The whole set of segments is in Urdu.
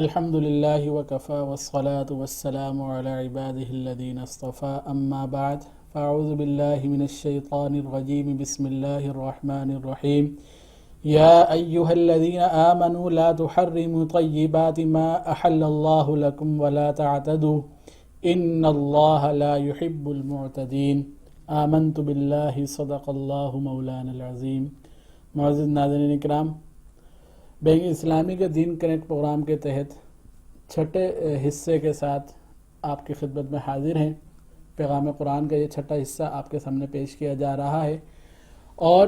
الحمد للہ وکفی والصلاة والسلام علی عباده الذین اصطفى اما بعد فاعوذ باللہ من الشیطان الرجیم بسم اللہ الرحمن الرحیم یا ایہا الذین آمنوا لا تحرموا طیبات ما احل اللہ لکم ولا تعتدوا ان اللہ لا يحب المعتدین آمنت باللہ صدق اللہ مولانا العظیم۔ معزز ناظرین اکرام، بینک اسلامی کے دین کنیکٹ پروگرام کے تحت چھٹے حصے کے ساتھ آپ کی خدمت میں حاضر ہیں۔ پیغام قرآن کا یہ چھٹا حصہ آپ کے سامنے پیش کیا جا رہا ہے، اور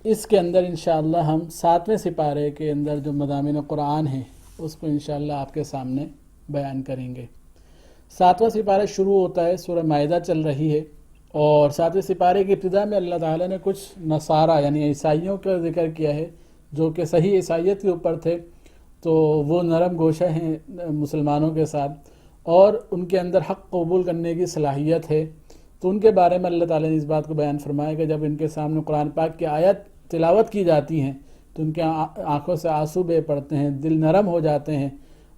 اس کے اندر انشاءاللہ ہم 7ویں سپارے کے اندر جو مضامین قرآن ہیں اس کو انشاءاللہ آپ کے سامنے بیان کریں گے۔ 7واں سپارہ شروع ہوتا ہے، سورہ مائدہ چل رہی ہے، اور 7ویں سپارے کی ابتدا میں اللہ تعالیٰ نے کچھ نصارہ یعنی عیسائیوں کا ذکر کیا ہے جو کہ صحیح عیسائیت کے اوپر تھے، تو وہ نرم گوشہ ہیں مسلمانوں کے ساتھ اور ان کے اندر حق قبول کرنے کی صلاحیت ہے۔ تو ان کے بارے میں اللہ تعالیٰ نے اس بات کو بیان فرمایا کہ جب ان کے سامنے قرآن پاک کی آیت تلاوت کی جاتی ہیں تو ان کے آنکھوں سے آنسو بہہ پڑتے ہیں، دل نرم ہو جاتے ہیں،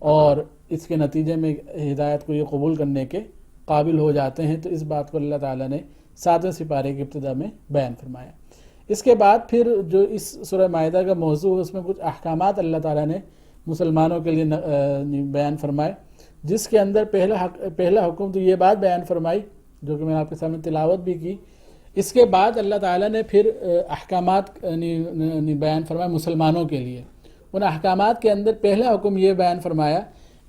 اور اس کے نتیجے میں ہدایت کو یہ قبول کرنے کے قابل ہو جاتے ہیں۔ تو اس بات کو اللہ تعالیٰ نے 7ویں سپارے کی ابتدا میں بیان فرمایا۔ اس کے بعد پھر جو اس سورہ مائدہ کا موضوع ہے اس میں کچھ احکامات اللہ تعالیٰ نے مسلمانوں کے لیے بیان فرمائے، جس کے اندر پہلا حکم تو یہ بات بیان فرمائی جو کہ میں نے آپ کے سامنے تلاوت بھی کی۔ اس کے بعد اللہ تعالیٰ نے پھر احکامات بیان فرمائے مسلمانوں کے لیے۔ ان احکامات کے اندر پہلا حکم یہ بیان فرمایا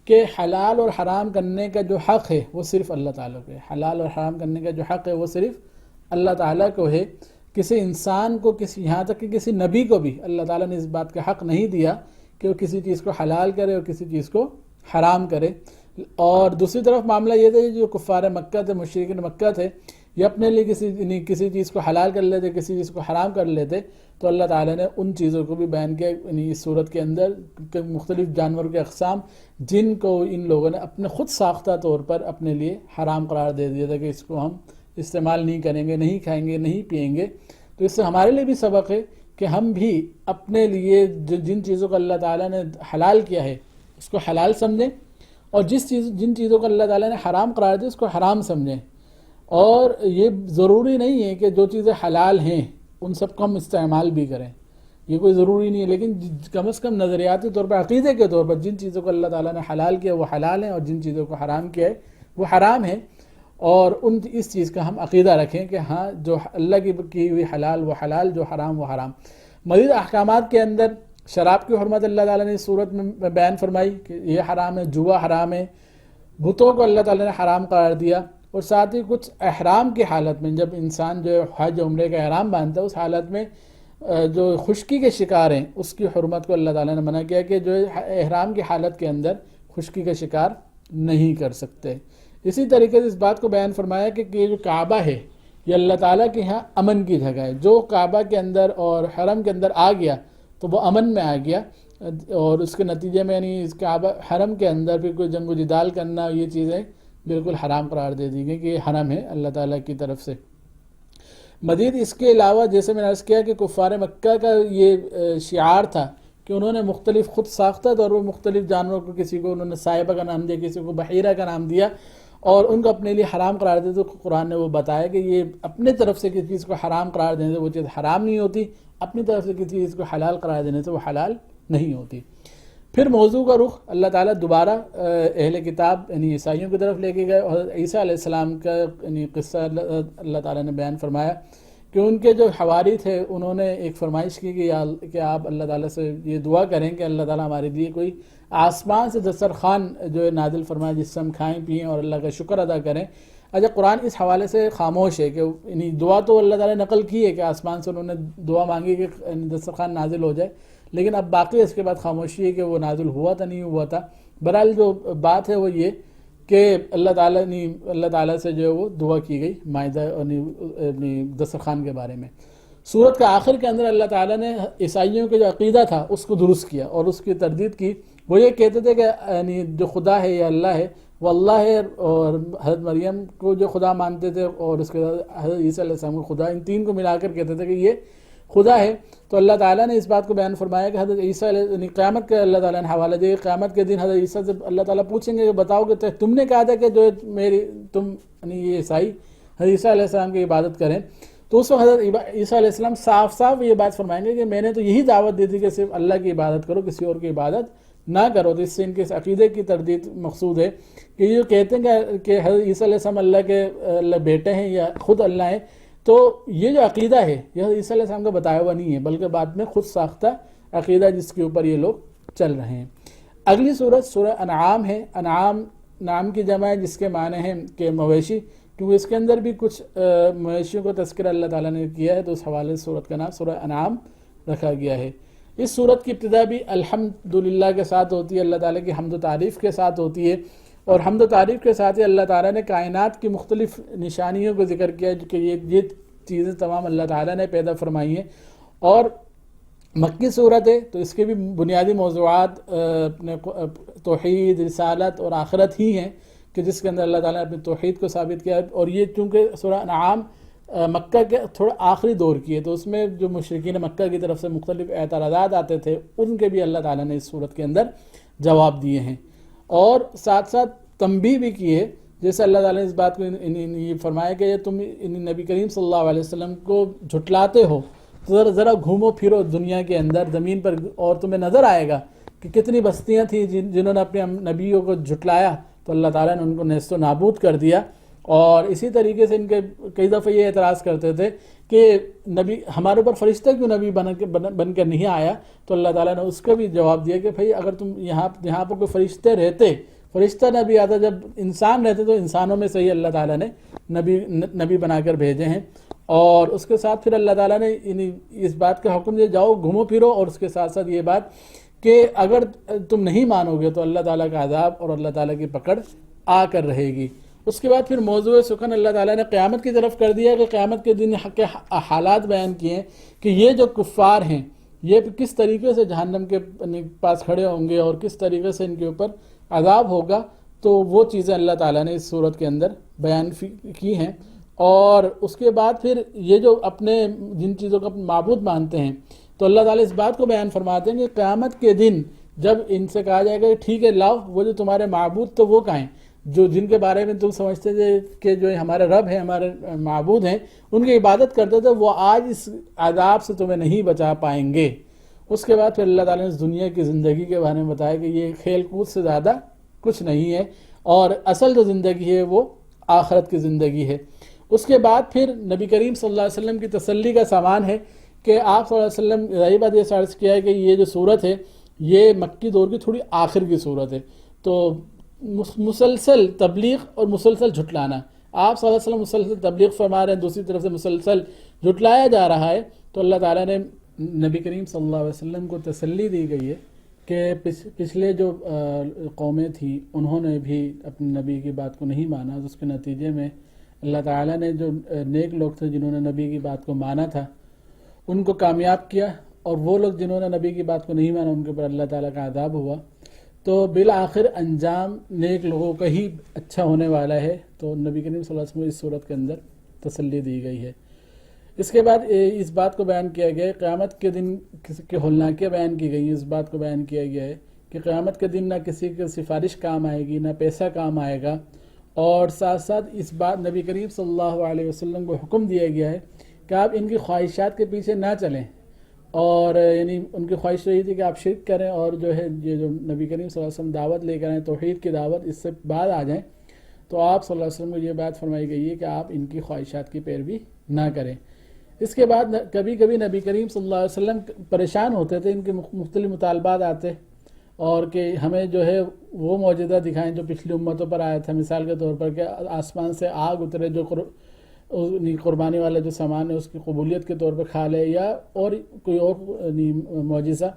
کہ حلال اور حرام کرنے کا جو حق ہے وہ صرف اللہ تعالیٰ کو ہے۔ حلال اور حرام کرنے کا جو حق ہے وہ صرف اللہ تعالیٰ کو ہے۔ کسی انسان کو، یہاں تک کہ کسی نبی کو بھی اللہ تعالیٰ نے اس بات کا حق نہیں دیا کہ وہ کسی چیز کو حلال کرے اور کسی چیز کو حرام کرے۔ اور دوسری طرف معاملہ یہ تھا جو کفار مکہ تھے، مشرکین مکہ تھے، یہ اپنے لیے کسی چیز کو حلال کر لیتے، کسی چیز کو حرام کر لیتے، تو اللہ تعالیٰ نے ان چیزوں کو بھی بیان کیا اس صورت کے اندر کہ مختلف جانوروں کے اقسام جن کو ان لوگوں نے اپنے خود ساختہ طور پر اپنے لیے حرام قرار دے دیا تھا کہ اس کو ہم استعمال نہیں کریں گے، نہیں کھائیں گے، نہیں پئیں گے۔ تو اس سے ہمارے لیے بھی سبق ہے کہ ہم بھی اپنے لیے جن چیزوں کو اللہ تعالیٰ نے حلال کیا ہے اس کو حلال سمجھیں، اور جن چیزوں کو اللہ تعالیٰ نے حرام قرار دیا اس کو حرام سمجھیں۔ اور یہ ضروری نہیں ہے کہ جو چیزیں حلال ہیں ان سب کو ہم استعمال بھی کریں، یہ کوئی ضروری نہیں ہے، لیکن کم از کم نظریاتی طور پر، عقیدے کے طور پر جن چیزوں کو اللہ تعالیٰ نے حلال کیا وہ حلال ہیں، اور جن چیزوں کو حرام کیا ہے وہ حرام ہیں، اور اس چیز کا ہم عقیدہ رکھیں کہ ہاں جو اللہ کی ہوئی حلال وہ حلال، جو حرام وہ حرام۔ مزید احکامات کے اندر شراب کی حرمت اللہ تعالیٰ نے اس صورت میں بیان فرمائی کہ یہ حرام ہے، جوا حرام ہے، بتوں کو اللہ تعالیٰ نے حرام قرار دیا، اور ساتھ ہی کچھ احرام کی حالت میں جب انسان جو حج عمرے کا احرام باندھتا ہے اس حالت میں جو خشکی کے شکار ہیں اس کی حرمت کو اللہ تعالیٰ نے منع کیا کہ جو احرام کی حالت کے اندر خشکی کا شکار نہیں کر سکتے۔ اسی طریقے سے اس بات کو بیان فرمایا کہ یہ جو کعبہ ہے یہ اللہ تعالیٰ کے ہاں امن کی جگہ ہے، جو کعبہ کے اندر اور حرم کے اندر آ گیا تو وہ امن میں آ گیا، اور اس کے نتیجے میں یعنی اس کعبہ حرم کے اندر بھی کوئی جنگ و جدال کرنا یہ چیزیں بالکل حرام قرار دے دی گئی کہ یہ حرم ہے اللہ تعالیٰ کی طرف سے۔ مزید اس کے علاوہ جیسے میں نے عرض کیا کہ کفار مکہ کا یہ شعار تھا کہ انہوں نے مختلف خود ساختہ طور پر مختلف جانوروں کو، کسی کو انہوں نے صائبہ کا نام دیا، کسی کو بحیرہ کا نام دیا، اور ان کو اپنے لیے حرام قرار دیا۔ تو قرآن نے وہ بتایا کہ یہ اپنے طرف سے کسی چیز کو حرام قرار دینے سے وہ چیز حرام نہیں ہوتی، اپنی طرف سے کسی چیز کو حلال قرار دینے سے وہ حلال نہیں ہوتی۔ پھر موضوع کا رخ اللہ تعالیٰ دوبارہ اہل کتاب یعنی عیسائیوں کی طرف لے کے گئے، اور عیسیٰ علیہ السلام کا یعنی قصہ اللہ تعالیٰ نے بیان فرمایا کہ ان کے جو حواری تھے انہوں نے ایک فرمائش کی کہ آپ اللہ تعالیٰ سے یہ دعا کریں کہ اللہ تعالیٰ ہمارے لیے کوئی آسمان سے دسترخوان جو ہے نازل فرمائے جس سے ہم کھائیں پئیں اور اللہ کا شکر ادا کریں۔ اچھا، قرآن اس حوالے سے خاموش ہے کہ یعنی دعا تو اللہ تعالیٰ نے نقل کی ہے کہ آسمان سے انہوں نے دعا مانگی کہ دسترخوان نازل ہو جائے، لیکن اب باقی اس کے بعد خاموشی ہے کہ وہ نازل ہوا تھا نہیں ہوا تھا۔ بہرحال جو بات ہے وہ یہ کہ اللہ تعالیٰ سے جو ہے وہ دعا کی گئی مائدہ دسترخوان کے بارے میں۔ سورت کا آخر کے اندر اللہ تعالیٰ نے عیسائیوں کا جو عقیدہ تھا اس کو درست کیا اور اس کی تردید کی۔ وہ یہ کہتے تھے کہ یعنی جو خدا ہے یا اللہ ہے وہ اللہ ہے، اور حضرت مریم کو جو خدا مانتے تھے اور اس کے بعد حضرت عیسیٰ علیہ السلام کو خدا، ان تین کو ملا کر کہتے تھے کہ یہ خدا ہے، تو اللہ تعالیٰ نے اس بات کو بیان فرمایا کہ حضرت عیسیٰ علیہ قیامت کا اللہ تعالیٰ نے حوالہ دیا کہ قیامت کے دن حضرت عیسیٰ سے اللہ تعالیٰ پوچھیں گے کہ بتاؤ کہ تم نے کہا تھا کہ جو تم یہ عیسائی حضرت عیسیٰ علیہ السلام کی عبادت کریں، تو اس وقت حضرت عیسیٰ علیہ السلام صاف صاف یہ بات فرمائیں گے کہ میں نے تو یہی دعوت دی تھی کہ صرف اللہ کی عبادت کرو، کسی اور کی عبادت نہ کرو۔ تو اس سے ان کے عقیدے کی تردید مقصود ہے کہ یہ کہتے ہیں کہ حضرت عیسیٰ علیہ السلام اللہ کے بیٹے ہیں یا خود اللہ ہیں، تو یہ جو عقیدہ ہے یہ حضرت عیسیٰ علیہ السلام کا بتایا ہوا نہیں ہے، بلکہ بعد میں خود ساختہ عقیدہ جس کے اوپر یہ لوگ چل رہے ہیں۔ اگلی سورت سورہ انعام ہے۔ انعام نام کی جمع ہے جس کے معنی ہیں کہ مویشی، کیونکہ اس کے اندر بھی کچھ مویشیوں کا تذکرہ اللہ تعالیٰ نے کیا ہے، تو اس حوالے سے سورت کا نام سورہ انعام رکھا گیا ہے۔ اس سورت کی ابتدا بھی الحمدللہ کے ساتھ ہوتی ہے، اللہ تعالیٰ کی حمد و تعریف کے ساتھ ہوتی ہے، اور حمد و تعریف کے ساتھ ہی اللہ تعالیٰ نے کائنات کی مختلف نشانیوں کو ذکر کیا کہ یہ چیزیں تمام اللہ تعالیٰ نے پیدا فرمائی ہیں، اور مکی صورت ہے تو اس کے بھی بنیادی موضوعات اپنے توحید، رسالت اور آخرت ہی ہیں کہ جس کے اندر اللہ تعالیٰ نے اپنی توحید کو ثابت کیا ہے۔ اور یہ چونکہ سورہ انعام مکہ کے تھوڑا آخری دور کی ہے، تو اس میں جو مشرکین مکہ کی طرف سے مختلف اعتراضات آتے تھے ان کے بھی اللہ تعالیٰ نے اس صورت کے اندر جواب دیے ہیں، اور ساتھ ساتھ تنبیہ بھی کی ہے، جیسے اللہ تعالیٰ نے اس بات کو یہ فرمایا کہ تم نبی کریم صلی اللہ علیہ وسلم کو جھٹلاتے ہو تو ذرا گھومو پھرو دنیا کے اندر زمین پر، اور تمہیں نظر آئے گا کہ کتنی بستیاں تھیں جنہوں نے اپنے نبیوں کو جھٹلایا تو اللہ تعالیٰ نے ان کو نیست و نابود کر دیا۔ اور اسی طریقے سے ان کے کئی دفعہ یہ اعتراض کرتے تھے کہ نبی ہمارے اوپر فرشتہ کیوں نبی بن کر نہیں آیا، تو اللہ تعالیٰ نے اس کا بھی جواب دیا کہ بھئی اگر تم یہاں پر کوئی فرشتے رہتے، فرشتہ نبی آتا، جب انسان رہتے تو انسانوں میں سے ہی اللہ تعالیٰ نے نبی بنا کر بھیجے ہیں۔ اور اس کے ساتھ پھر اللہ تعالیٰ نے اس بات کا حکم دیا جاؤ گھومو پھرو، اور اس کے ساتھ ساتھ یہ بات کہ اگر تم نہیں مانو گے تو اللہ تعالیٰ کا عذاب اور اللہ تعالیٰ کی پکڑ آ کر رہے گی۔ اس کے بعد پھر موضوع سخن اللہ تعالیٰ نے قیامت کی طرف کر دیا کہ قیامت کے دن کے حالات بیان کیے ہیں کہ یہ جو کفار ہیں یہ کس طریقے سے جہنم کے پاس کھڑے ہوں گے اور کس طریقے سے ان کے اوپر عذاب ہوگا، تو وہ چیزیں اللہ تعالیٰ نے اس صورت کے اندر بیان کی ہیں۔ اور اس کے بعد پھر یہ جو اپنے جن چیزوں کو اپنے معبود مانتے ہیں تو اللہ تعالیٰ اس بات کو بیان فرماتے ہیں کہ قیامت کے دن جب ان سے کہا جائے گا کہ ٹھیک ہے لاؤ وہ جو تمہارے معبود تو وہ کہیں جو جن کے بارے میں تم سمجھتے تھے کہ جو ہمارے رب ہیں ہمارے معبود ہیں ان کی عبادت کرتے تھے، وہ آج اس عذاب سے تمہیں نہیں بچا پائیں گے۔ اس کے بعد پھر اللہ تعالیٰ نے اس دنیا کی زندگی کے بارے میں بتایا کہ یہ کھیل کود سے زیادہ کچھ نہیں ہے، اور اصل جو زندگی ہے وہ آخرت کی زندگی ہے۔ اس کے بعد پھر نبی کریم صلی اللہ علیہ وسلم کی تسلی کا سامان ہے کہ آپ صلی اللہ علیہ وسلم ظاہر بات یہ عرض کیا ہے کہ یہ جو صورت ہے یہ مکی دور کی تھوڑی آخر کی صورت ہے، تو مسلسل تبلیغ اور مسلسل جھٹلانا، آپ صلی اللہ علیہ وسلم مسلسل تبلیغ فرما رہے ہیں، دوسری طرف سے مسلسل جھٹلایا جا رہا ہے، تو اللہ تعالیٰ نے نبی کریم صلی اللہ علیہ وسلم کو تسلی دی گئی ہے کہ پچھلے جو قومیں تھیں انہوں نے بھی اپنے نبی کی بات کو نہیں مانا، اس کے نتیجے میں اللہ تعالیٰ نے جو نیک لوگ تھے جنہوں نے نبی کی بات کو مانا تھا ان کو کامیاب کیا، اور وہ لوگ جنہوں نے نبی کی بات کو نہیں مانا ان کے اوپر اللہ تعالیٰ کا عذاب ہوا۔ تو بالآخر انجام نیک لوگوں کا ہی اچھا ہونے والا ہے، تو نبی کریم صلی اللہ علیہ وسلم اس صورت کے اندر تسلی دی گئی ہے۔ اس کے بعد اس بات کو بیان کیا گیا ہے قیامت کے دن کی ہولناکیاں بیان کی گئی ہیں، اس بات کو بیان کیا گیا ہے کہ قیامت کے دن نہ کسی کی سفارش کام آئے گی نہ پیسہ کام آئے گا، اور ساتھ ساتھ اس بات نبی کریم صلی اللہ علیہ وسلم کو حکم دیا گیا ہے کہ آپ ان کی خواہشات کے پیچھے نہ چلیں، اور یعنی ان کی خواہش رہی تھی کہ آپ شرک کریں اور جو ہے یہ جو نبی کریم صلی اللہ علیہ وسلم دعوت لے کر آئیں توحید کی دعوت اس سے بعد آ جائیں، تو آپ صلی اللہ علیہ وسلم کو یہ بات فرمائی گئی ہے کہ آپ ان کی خواہشات کی پیروی نہ کریں۔ اس کے بعد کبھی کبھی نبی کریم صلی اللہ علیہ وسلم پریشان ہوتے تھے، ان کے مختلف مطالبات آتے اور کہ ہمیں جو ہے وہ معجزہ دکھائیں جو پچھلی امتوں پر آیا تھا، مثال کے طور پر کہ آسمان سے آگ اترے جو قربانی والا جو سامان ہے اس کی قبولیت کے طور پر کھا لے، یا اور کوئی اور معجزہ۔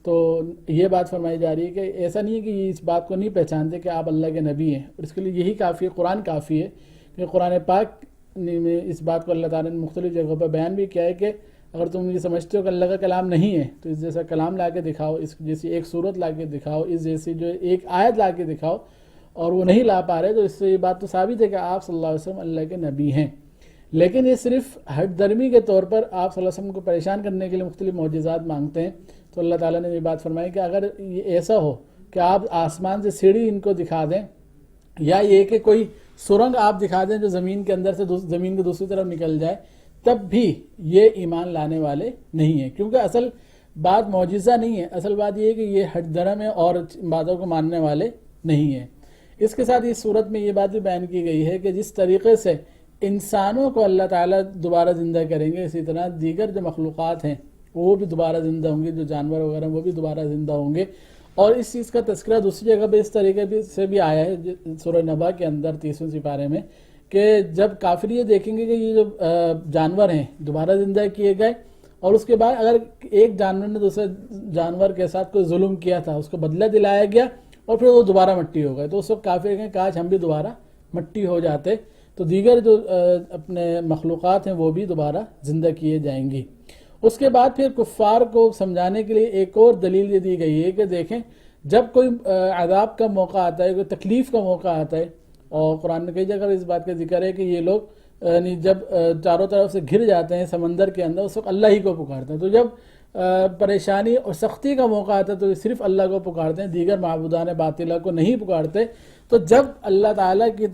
تو یہ بات فرمائی جا رہی ہے کہ ایسا نہیں ہے کہ یہ اس بات کو نہیں پہچانتے کہ آپ اللہ کے نبی ہیں، اور اس کے لیے یہی کافی ہے، قرآن کافی ہے کہ قرآن پاک میں اس بات کو اللہ تعالیٰ نے مختلف جگہوں پر بیان بھی کیا ہے کہ اگر تم یہ سمجھتے ہو کہ اللہ کا کلام نہیں ہے تو اس جیسا کلام لا کے دکھاؤ، اس جیسی ایک صورت لا کے دکھاؤ، اس جیسی جو ایک آیت لا کے دکھاؤ، اور وہ نہیں لا پا رہے تو اس سے یہ بات تو ثابت ہے کہ آپ صلی اللہ علیہ وسلم اللہ کے نبی ہیں۔ لیکن یہ صرف ہٹ درمی کے طور پر آپ صلی اللہ علیہ وسلم کو پریشان کرنے کے لیے مختلف معجزات مانگتے ہیں، تو اللہ تعالیٰ نے یہ بات فرمائی کہ اگر یہ ایسا ہو کہ آپ آسمان سے سیڑھی ان کو دکھا دیں، یا یہ کہ کوئی سرنگ آپ دکھا دیں جو زمین کے اندر سے زمین کے دوسری طرف نکل جائے، تب بھی یہ ایمان لانے والے نہیں ہیں، کیونکہ اصل بات معجزہ نہیں ہے، اصل بات یہ ہے کہ یہ ہٹ درم ہے اور باتوں کو ماننے والے نہیں ہیں۔ اس کے ساتھ اس صورت میں یہ بات بھی بیان کی گئی ہے کہ جس طریقے سے انسانوں کو اللہ تعالیٰ دوبارہ زندہ کریں گے، اسی طرح دیگر جو مخلوقات ہیں وہ بھی دوبارہ زندہ ہوں گے، جو جانور وغیرہ وہ بھی دوبارہ زندہ ہوں گے۔ اور اس چیز کا تذکرہ دوسری جگہ پہ اس طریقے سے بھی آیا ہے سورہ نبا کے اندر 30ویں سپارے میں، کہ جب کافر یہ دیکھیں گے کہ یہ جو جانور ہیں دوبارہ زندہ کیے گئے، اور اس کے بعد اگر ایک جانور نے دوسرے جانور کے ساتھ کوئی ظلم کیا تھا، اس کو بدلہ دلایا گیا اور پھر وہ دوبارہ مٹی ہو گئے، تو اس وقت کافر کہیں کاش ہم بھی دوبارہ مٹی ہو جاتے، تو دیگر جو اپنے مخلوقات ہیں وہ بھی دوبارہ زندہ کیے جائیں گی۔ اس کے بعد پھر کفار کو سمجھانے کے لیے ایک اور دلیل یہ دی گئی ہے کہ دیکھیں جب کوئی عذاب کا موقع آتا ہے، کوئی تکلیف کا موقع آتا ہے، اور قرآن میں کئی جگہ اس بات کا ذکر ہے کہ یہ لوگ جب چاروں طرف سے گھر جاتے ہیں سمندر کے اندر، اس وقت اللہ ہی کو پکارتے ہیں، تو جب پریشانی اور سختی کا موقع آتا ہے تو صرف اللہ کو پکارتے ہیں، دیگر معبودان باطلہ کو نہیں پکارتے۔ تو جب اللہ تعالیٰ کی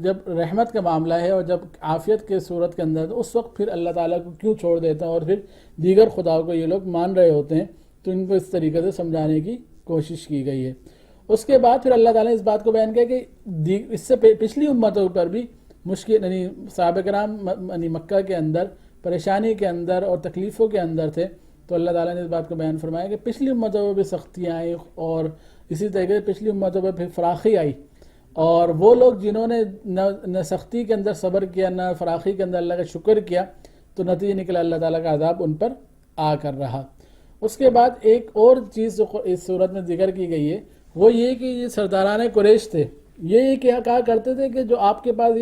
جب رحمت کا معاملہ ہے اور جب عافیت کے صورت کے اندر، تو اس وقت پھر اللہ تعالیٰ کو کیوں چھوڑ دیتے ہیں اور پھر دیگر خداؤں کو یہ لوگ مان رہے ہوتے ہیں، تو ان کو اس طریقے سے سمجھانے کی کوشش کی گئی ہے۔ اس کے بعد پھر اللہ تعالیٰ نے اس بات کو بیان کیا کہ اس سے پچھلی امتوں پر بھی مشکل، یعنی صحابہ کرام یعنی مکہ کے اندر پریشانی کے اندر اور تکلیفوں کے اندر تھے، تو اللہ تعالیٰ نے اس بات کو بیان فرمایا کہ پچھلی امتوں میں بھی سختیاں آئیں، اور اسی طریقے سے پچھلی امتوں میں پھر فراخی آئی، اور وہ لوگ جنہوں نے نہ سختی کے اندر صبر کیا نہ فراخی کے اندر اللہ کا شکر کیا، تو نتیجہ نکلا اللہ تعالیٰ کا عذاب ان پر آ کر رہا۔ اس کے بعد ایک اور چیز جو اس صورت میں ذکر کی گئی ہے وہ یہ کہ یہ سرداران قریش تھے، یہ کہا کرتے تھے کہ جو آپ کے پاس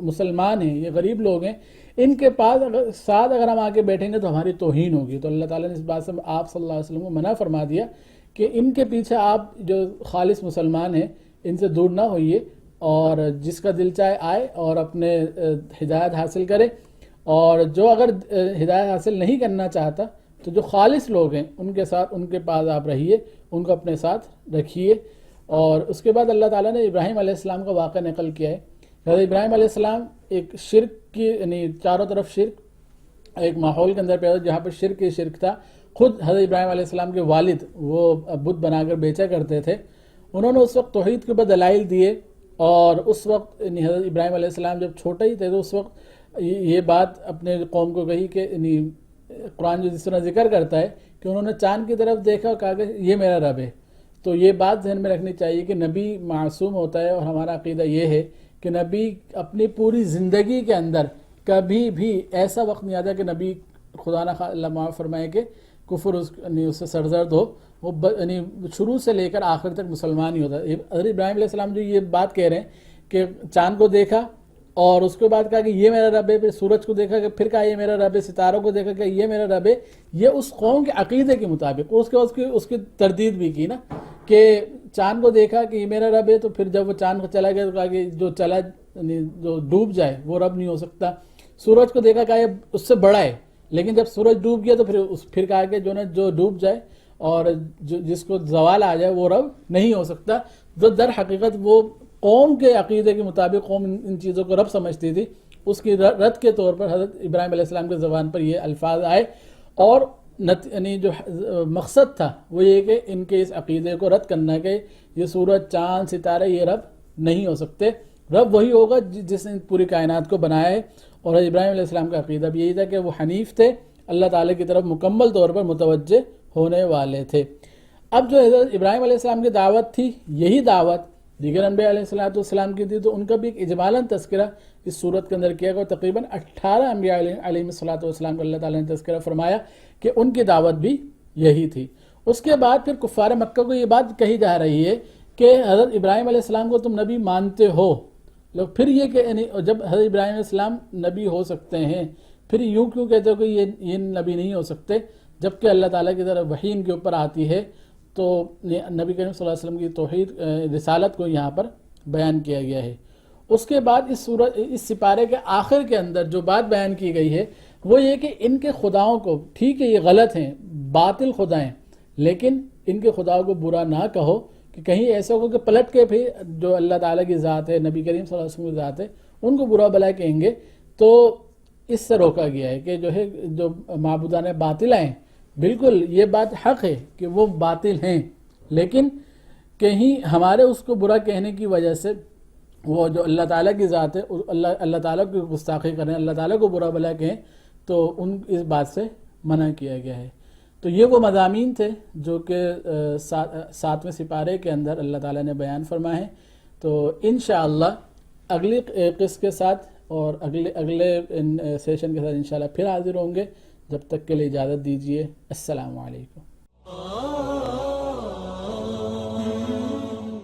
مسلمان ہیں، یہ غریب لوگ ہیں، ان کے پاس ساتھ اگر ہم آ کے بیٹھیں گے تو ہماری توہین ہوگی، تو اللہ تعالیٰ نے اس بات سے آپ صلی اللہ علیہ وسلم کو منع فرما دیا کہ ان کے پیچھے آپ جو خالص مسلمان ہیں ان سے دور نہ ہوئیے، اور جس کا دل چاہے آئے اور اپنے ہدایت حاصل کرے، اور جو اگر ہدایت حاصل نہیں کرنا چاہتا تو جو خالص لوگ ہیں ان کے ساتھ، ان کے پاس آپ رہیے، ان کو اپنے ساتھ رکھیے۔ اور اس کے بعد اللہ تعالیٰ نے ابراہیم علیہ السلام کا واقعہ نقل کیا ہے۔ حضرت ابراہیم علیہ السلام ایک شرک کی، یعنی چاروں طرف شرک، ایک ماحول کے اندر پیدا جہاں پر شرک ہی شرک تھا۔ خود حضرت ابراہیم علیہ السلام کے والد وہ بت بنا کر بیچا کرتے تھے، انہوں نے اس وقت توحید کے اوپر دلائل دیے، اور اس وقت یعنی حضرت ابراہیم علیہ السلام جب چھوٹے ہی تھے تو اس وقت یہ بات اپنے قوم کو کہی کہ یعنی قرآن جو جس طرح ذکر کرتا ہے کہ انہوں نے چاند کی طرف دیکھا اور کہا کہ یہ میرا رب ہے۔ تو یہ بات ذہن میں رکھنی چاہیے کہ نبی معصوم ہوتا ہے، اور ہمارا عقیدہ یہ ہے کہ نبی اپنی پوری زندگی کے اندر کبھی بھی ایسا وقت نہیں آتا کہ نبی خدا نہ اللہ معاف فرمائے کہ کفر اس سے سرزد ہو، وہ یعنی شروع سے لے کر آخر تک مسلمان ہی ہوتا ہے۔ حضرت ابراہیم علیہ السلام جو یہ بات کہہ رہے ہیں کہ چاند کو دیکھا اور اس کے بعد کہا کہ یہ میرا رب ہے، پھر سورج کو دیکھا کہ پھر کہا یہ میرا رب ہے، ستاروں کو دیکھا کہ یہ میرا رب ہے، یہ اس قوم کے عقیدے کے مطابق، اس کی تردید بھی کی نا کہ چاند کو دیکھا کہ یہ میرا رب ہے، تو پھر جب وہ چاند چلا گیا تو کہا کہ جو چلا جو ڈوب جائے وہ رب نہیں ہو سکتا۔ سورج کو دیکھا کہ یہ اس سے بڑا ہے، لیکن جب سورج ڈوب گیا تو پھر کہا کہ جو ڈوب جائے اور جس کو زوال آ جائے وہ رب نہیں ہو سکتا۔ جو در حقیقت وہ قوم کے عقیدے کے مطابق قوم ان چیزوں کو رب سمجھتی تھی، اس کی رد کے طور پر حضرت ابراہیم علیہ السلام کے زبان پر یہ الفاظ آئے، اور یعنی جو مقصد تھا وہ یہ کہ ان کے اس عقیدے کو رد کرنا کہ یہ سورج چاند ستارے یہ رب نہیں ہو سکتے، رب وہی ہوگا جس نے پوری کائنات کو بنایا ہے۔ اور حضرت ابراہیم علیہ السلام کا عقیدہ بھی یہی تھا کہ وہ حنیف تھے، اللہ تعالیٰ کی طرف مکمل طور پر متوجہ ہونے والے تھے۔ اب جو حضرت ابراہیم علیہ السلام کی دعوت تھی، یہی دعوت دیگر انبیاء علیہ السلام کی تھی، تو ان کا بھی ایک اجمالاً تذکرہ اس صورت کے اندر کیا گیا، اور تقریباً 18 انبیاء علیہ السلام کو اللہ تعالیٰ نے تذکرہ فرمایا کہ ان کی دعوت بھی یہی تھی۔ اس کے بعد پھر کفار مکہ کو یہ بات کہی جا رہی ہے کہ حضرت ابراہیم علیہ السلام کو تم نبی مانتے ہو، لوگ پھر یہ کہ جب حضرت ابراہیم علیہ السلام نبی ہو سکتے ہیں، پھر یوں کیوں کہتے ہو کہ یہ نبی نہیں ہو سکتے، جبکہ اللہ تعالیٰ کی طرف وحی ان کے اوپر آتی ہے۔ تو نبی کریم صلی اللہ علیہ وسلم کی توحید رسالت کو یہاں پر بیان کیا گیا ہے۔ اس کے بعد اس سپارے کے آخر کے اندر جو بات بیان کی گئی ہے وہ یہ کہ ان کے خداؤں کو، ٹھیک ہے یہ غلط ہیں، باطل خدا ہیں، لیکن ان کے خداؤں کو برا نہ کہو کہ کہیں ایسا ہو کہ پلٹ کے پھر جو اللہ تعالیٰ کی ذات ہے، نبی کریم صلی اللہ علیہ وسلم کی ذات ہے، ان کو برا بھلا کہیں گے۔ تو اس سے روکا گیا ہے کہ جو معبودان باطلہ ہیں، بالکل یہ بات حق ہے کہ وہ باطل ہیں، لیکن کہیں ہمارے اس کو برا کہنے کی وجہ سے وہ جو اللہ تعالیٰ کی ذات ہے، اللہ تعالیٰ کی گستاخی کریں، اللہ تعالیٰ کو برا بھلا کہیں، تو اس بات سے منع کیا گیا ہے۔ تو یہ وہ مضامین تھے جو کہ 7ویں سپارے کے اندر اللہ تعالیٰ نے بیان فرمائے ہیں۔ تو انشاءاللہ اگلی قسط کے ساتھ اور اگلے سیشن کے ساتھ انشاءاللہ پھر حاضر ہوں گے۔ جب تک کے لیے اجازت دیجیے۔ السلام علیکم۔